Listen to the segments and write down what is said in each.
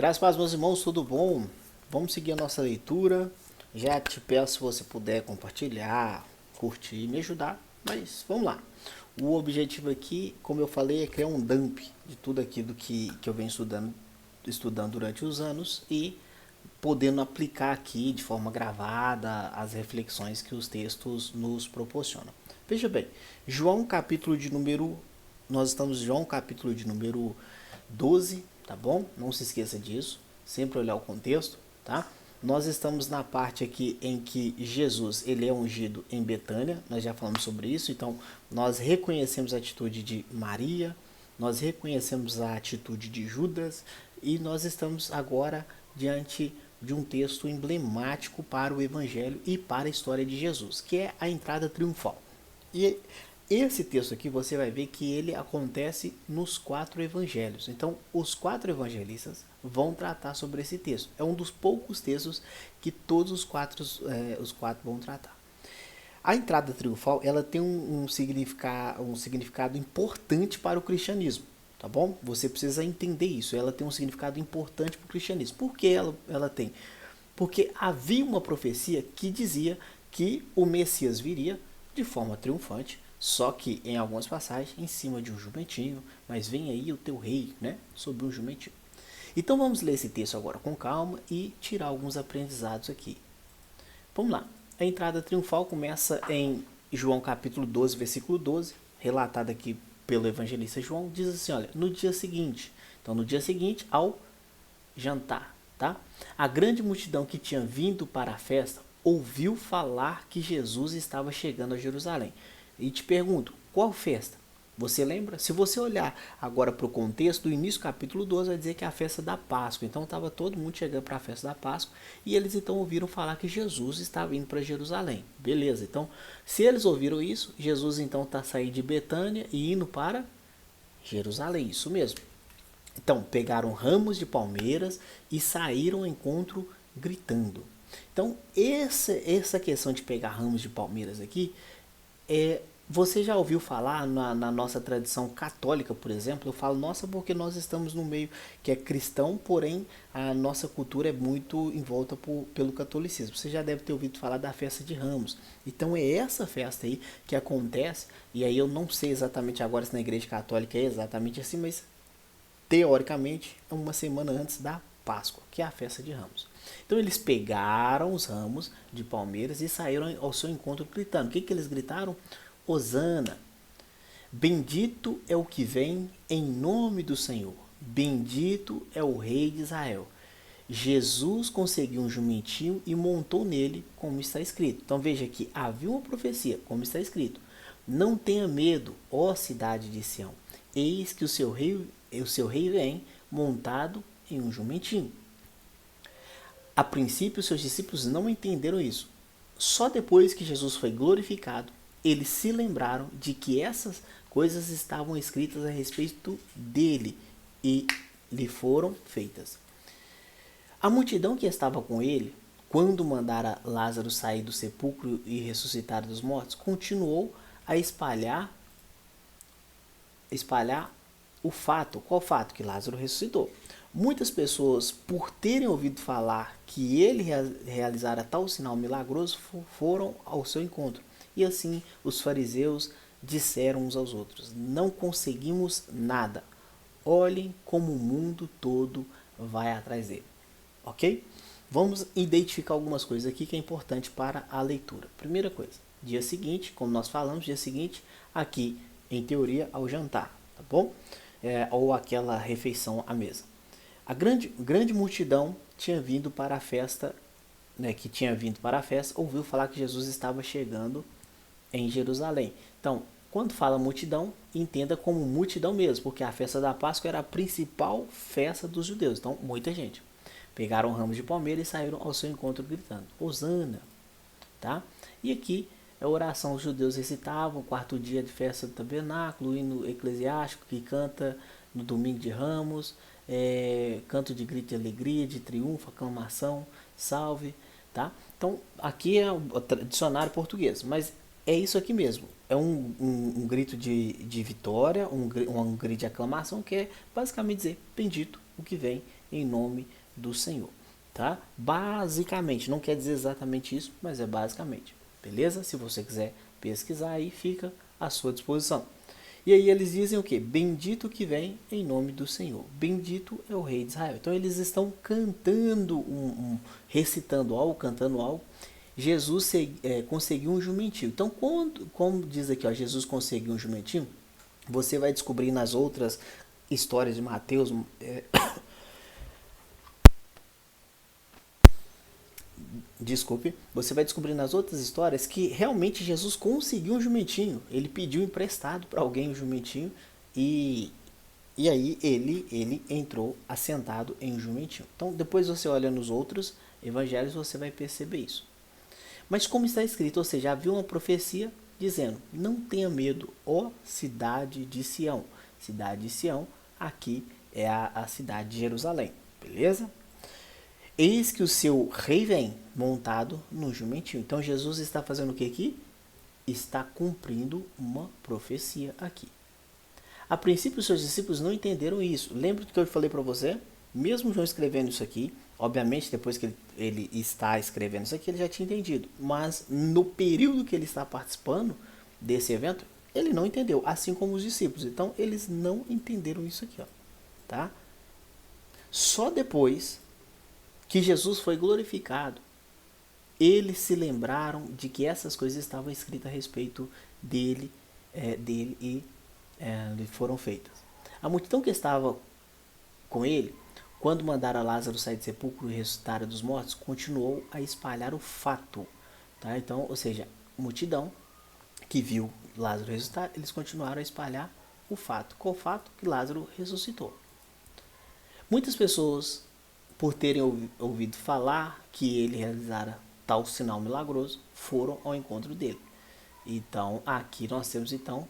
Graças a Deus, meus irmãos, tudo bom? Vamos seguir a nossa leitura. Já te peço se você puder compartilhar, curtir, me ajudar, mas vamos lá. O objetivo aqui, como eu falei, é criar um dump de tudo aquilo que eu venho estudando durante os anos e podendo aplicar aqui de forma gravada as reflexões que os textos nos proporcionam. Veja bem, João capítulo de número nós estamos em João capítulo de número 12, tá bom? Não se esqueça disso, sempre olhar o contexto, tá? Nós estamos na parte aqui em que Jesus ele é ungido em Betânia, nós já falamos sobre isso, então nós reconhecemos a atitude de Maria, nós reconhecemos a atitude de Judas e nós estamos agora diante de um texto emblemático para o Evangelho e para a história de Jesus, que é a entrada triunfal. E esse texto aqui você vai ver que ele acontece nos 4 evangelhos. Então, os 4 evangelistas vão tratar sobre esse texto. É um dos poucos textos que todos os quatro vão tratar. A entrada triunfal ela tem um significado importante para o cristianismo. Tá bom? Você precisa entender isso. Ela tem um significado importante para o cristianismo. Por que ela tem? Porque havia uma profecia que dizia que o Messias viria de forma triunfante, só que em algumas passagens em cima de um jumentinho, mas vem aí o teu rei, né, sobre um jumentinho. Então vamos ler esse texto agora com calma e tirar alguns aprendizados aqui. Vamos lá. A entrada triunfal começa em João capítulo 12, versículo 12, relatado aqui pelo evangelista João, diz assim, olha, no dia seguinte, então no dia seguinte ao jantar, tá? A grande multidão que tinha vindo para a festa ouviu falar que Jesus estava chegando a Jerusalém. E te pergunto, qual festa? Você lembra? Se você olhar agora para o contexto, do início do capítulo 12 vai dizer que é a festa da Páscoa. Então estava todo mundo chegando para a festa da Páscoa e eles então ouviram falar que Jesus estava indo para Jerusalém. Beleza, então se eles ouviram isso, Jesus então está saindo de Betânia e indo para Jerusalém, isso mesmo. Então pegaram ramos de palmeiras e saíram ao encontro gritando. Então essa questão de pegar ramos de palmeiras aqui você já ouviu falar na nossa tradição católica, por exemplo? Eu falo nossa porque nós estamos no meio que é cristão, porém a nossa cultura é muito envolta pelo catolicismo. Você já deve ter ouvido falar da festa de Ramos. Então é essa festa aí que acontece, e aí eu não sei exatamente agora se na igreja católica é exatamente assim, mas teoricamente é uma semana antes da Páscoa, que é a festa de Ramos. Então eles pegaram os ramos de palmeiras e saíram ao seu encontro gritando. O que eles gritaram? Hosana, bendito é o que vem em nome do Senhor, bendito é o rei de Israel. Jesus conseguiu um jumentinho e montou nele, como está escrito. Então veja que havia uma profecia, como está escrito. Não tenha medo, ó cidade de Sião, eis que o seu rei vem montado em um jumentinho. A princípio, seus discípulos não entenderam isso. Só depois que Jesus foi glorificado, eles se lembraram de que essas coisas estavam escritas a respeito dele e lhe foram feitas. A multidão que estava com ele, quando mandara Lázaro sair do sepulcro e ressuscitar dos mortos, continuou a espalhar o fato. Qual fato? Que Lázaro ressuscitou. Muitas pessoas, por terem ouvido falar que ele realizara tal sinal milagroso, foram ao seu encontro. E assim os fariseus disseram uns aos outros: não conseguimos nada. Olhem como o mundo todo vai atrás dele. Ok? Vamos identificar algumas coisas aqui que é importante para a leitura. Primeira coisa, dia seguinte, como nós falamos, dia seguinte, aqui, em teoria, ao jantar, tá bom? Ou aquela refeição à mesa. A grande multidão tinha vindo para a festa, né, que tinha vindo para a festa, ouviu falar que Jesus estava chegando em Jerusalém. Então, quando fala multidão, entenda como multidão mesmo, porque a festa da Páscoa era a principal festa dos judeus. Então, muita gente. Pegaram ramos de palmeira e saíram ao seu encontro gritando: Hosana, tá? E aqui a oração os judeus recitavam, quarto dia de festa do tabernáculo, hino eclesiástico que canta no domingo de Ramos, canto de grito de alegria, de triunfo, aclamação, salve, tá? Então aqui é o dicionário português, mas é isso aqui mesmo. É um grito de vitória, um grito de aclamação que é basicamente dizer bendito o que vem em nome do Senhor. Tá? Basicamente, não quer dizer exatamente isso, mas é basicamente. Beleza? Se você quiser pesquisar aí, fica à sua disposição. E aí eles dizem o que? Bendito que vem em nome do Senhor. Bendito é o rei de Israel. Então eles estão cantando, recitando algo, cantando algo. Jesus conseguiu um jumentinho. Então, como diz aqui, ó, Jesus conseguiu um jumentinho, você vai descobrir nas outras histórias de Mateus, desculpe, você vai descobrir nas outras histórias que realmente Jesus conseguiu um jumentinho. Ele pediu emprestado para alguém um jumentinho e aí ele entrou assentado em um jumentinho. Então, depois você olha nos outros evangelhos, você vai perceber isso. Mas como está escrito, ou seja, havia uma profecia dizendo: não tenha medo, ó cidade de Sião. Cidade de Sião, aqui é a cidade de Jerusalém, beleza? Eis que o seu rei vem montado no jumentinho. Então Jesus está fazendo o que aqui? Está cumprindo uma profecia aqui. A princípio, os seus discípulos não entenderam isso. Lembra do que eu falei para você? Mesmo João escrevendo isso aqui, obviamente depois que ele está escrevendo isso aqui, ele já tinha entendido. Mas no período que ele está participando desse evento, ele não entendeu, assim como os discípulos. Então, eles não entenderam isso aqui, ó, tá? Só depois que Jesus foi glorificado, eles se lembraram de que essas coisas estavam escritas a respeito dele e foram feitas. A multidão que estava com ele, quando mandaram Lázaro sair do sepulcro e ressuscitar dos mortos, continuou a espalhar o fato. Tá? Então, ou seja, a multidão que viu Lázaro ressuscitar, eles continuaram a espalhar o fato. Qual fato? Que Lázaro ressuscitou. Muitas pessoas, por terem ouvido falar que ele realizara tal sinal milagroso, foram ao encontro dele. Então, aqui nós temos, então,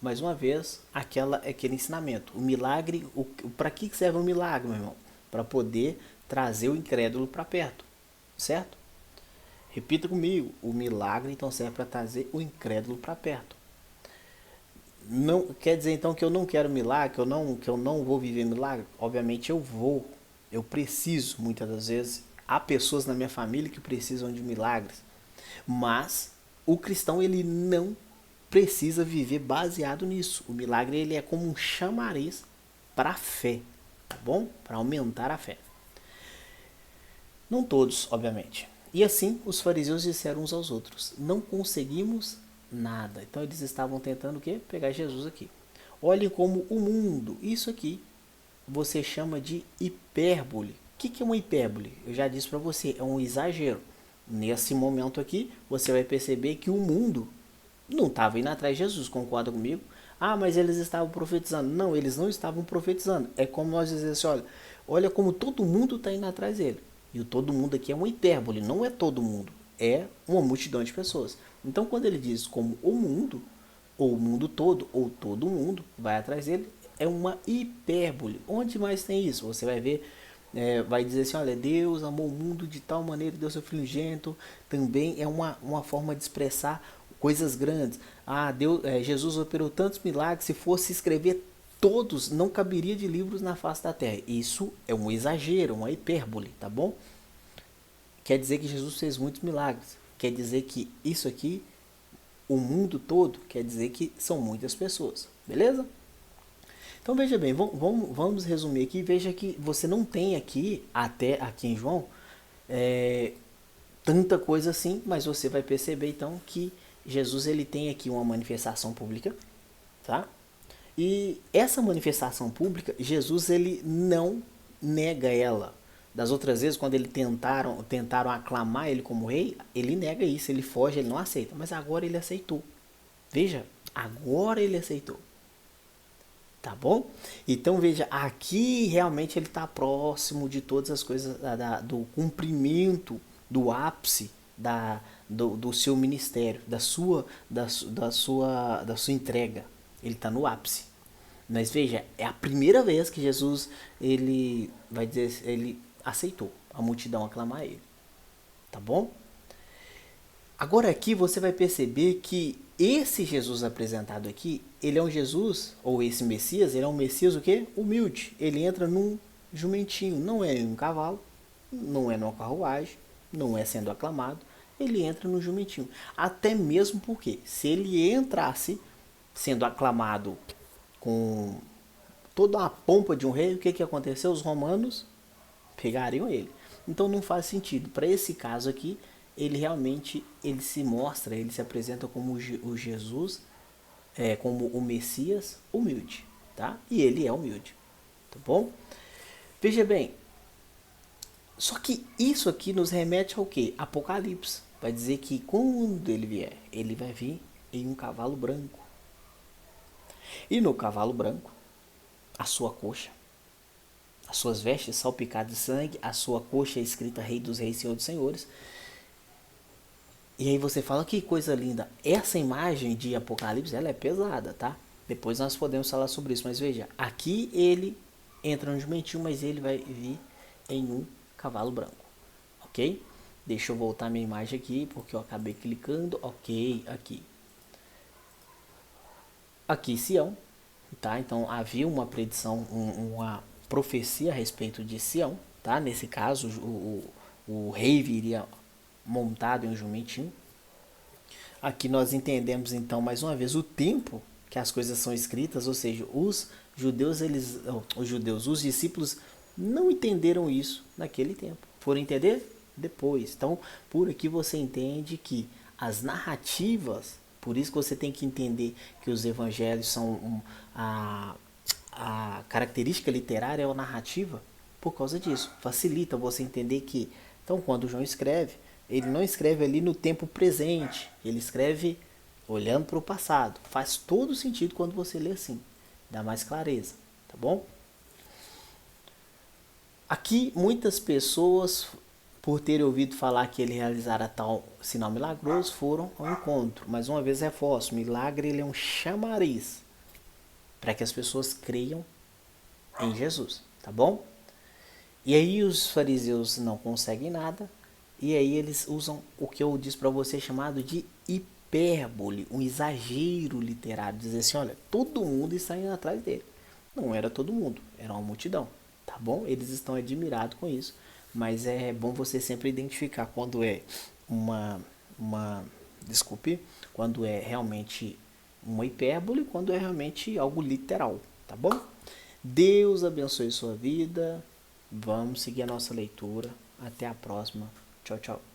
mais uma vez, aquele ensinamento. O milagre, para que serve um milagre, meu irmão? Para poder trazer o incrédulo para perto, certo? Repita comigo, o milagre, então, serve para trazer o incrédulo para perto. Não quer dizer, então, que eu não quero milagre, que eu não vou viver milagre? Obviamente eu vou. Eu preciso, muitas das vezes, há pessoas na minha família que precisam de milagres. Mas o cristão, ele não precisa viver baseado nisso. O milagre, ele é como um chamariz para a fé, tá bom? Para aumentar a fé. Não todos, obviamente. E assim, os fariseus disseram uns aos outros: não conseguimos nada. Então eles estavam tentando o quê? Pegar Jesus aqui. Olhem como o mundo, isso aqui, você chama de hipérbole. O que é uma hipérbole? Eu já disse para você, é um exagero. Nesse momento aqui, você vai perceber que o mundo não estava indo atrás de Jesus, concorda comigo? Ah, mas eles estavam profetizando. Não, eles não estavam profetizando. É como nós dizemos assim, olha como todo mundo está indo atrás dele. E o todo mundo aqui é uma hipérbole, não é todo mundo. É uma multidão de pessoas. Então, quando ele diz como o mundo, ou o mundo todo, ou todo mundo vai atrás dele, é uma hipérbole. Onde mais tem isso? Você vai ver, vai dizer assim, olha, Deus amou o mundo de tal maneira que deu seu filho unigênito. Também é uma forma de expressar coisas grandes. Jesus operou tantos milagres, se fosse escrever todos, não caberia de livros na face da terra. Isso é um exagero, uma hipérbole, tá bom? Quer dizer que Jesus fez muitos milagres. Quer dizer que isso aqui, o mundo todo, quer dizer que são muitas pessoas. Beleza? Então veja bem, vamos resumir aqui. Veja que você não tem aqui, até aqui em João, tanta coisa assim, mas você vai perceber então que Jesus, ele tem aqui uma manifestação pública, tá? E essa manifestação pública, Jesus, ele não nega ela. Das outras vezes, quando ele tentaram aclamar ele como rei, ele nega isso, ele foge, ele não aceita. Mas agora ele aceitou. Veja, agora ele aceitou. Tá bom? Então veja, aqui realmente ele está próximo de todas as coisas do cumprimento, do ápice do seu ministério, da sua entrega. Ele está no ápice. Mas veja, é a primeira vez que Jesus, ele vai dizer, ele aceitou a multidão aclamar ele. Tá bom? Agora aqui você vai perceber que esse Jesus apresentado aqui, ele é um Jesus, ou esse Messias, ele é um Messias o quê? Humilde. Ele entra num jumentinho, não é em um cavalo, não é numa carruagem, não é sendo aclamado, ele entra no jumentinho. Até mesmo porque, se ele entrasse sendo aclamado com toda a pompa de um rei, o que aconteceu? Os romanos pegariam ele. Então não faz sentido. Para esse caso aqui, ele realmente ele se mostra, ele se apresenta como o Jesus, como o Messias humilde, tá? E ele é humilde, tá bom? Veja bem, só que isso aqui nos remete ao que? Apocalipse. Vai dizer que quando ele vier, ele vai vir em um cavalo branco. E no cavalo branco, a sua coxa, as suas vestes salpicadas de sangue, a sua coxa é escrita Rei dos Reis, Senhor dos Senhores. E aí você fala, que coisa linda. Essa imagem de Apocalipse, ela é pesada, tá? Depois nós podemos falar sobre isso. Mas veja, aqui ele entra no jumentinho, mas ele vai vir em um cavalo branco. Ok? Deixa eu voltar minha imagem aqui, porque eu acabei clicando. Ok, aqui. Aqui Sião, tá? Então havia uma predição, uma profecia a respeito de Sião, tá? Nesse caso, o rei viria montado em um jumentinho. Aqui nós entendemos então mais uma vez o tempo que as coisas são escritas, ou seja, os judeus, os discípulos não entenderam isso naquele tempo. Foram entender depois. Então, por aqui você entende que as narrativas, por isso que você tem que entender que os evangelhos são a característica literária é a narrativa, por causa disso. Facilita você entender que, então, quando João escreve, ele não escreve ali no tempo presente, ele escreve olhando para o passado. Faz todo sentido quando você lê assim, dá mais clareza, tá bom? Aqui muitas pessoas, por terem ouvido falar que ele realizara tal sinal milagroso, foram ao encontro. Mais uma vez reforço, milagre ele é um chamariz para que as pessoas creiam em Jesus, tá bom? E aí os fariseus não conseguem nada, e aí eles usam o que eu disse para você chamado de hipérbole, um exagero literário, dizer assim, olha, todo mundo está indo atrás dele. Não era todo mundo, era uma multidão, tá bom? Eles estão admirados com isso, mas é bom você sempre identificar quando é quando é realmente uma hipérbole, quando é realmente algo literal, tá bom? Deus abençoe sua vida. Vamos seguir a nossa leitura. Até a próxima. Tchau, tchau.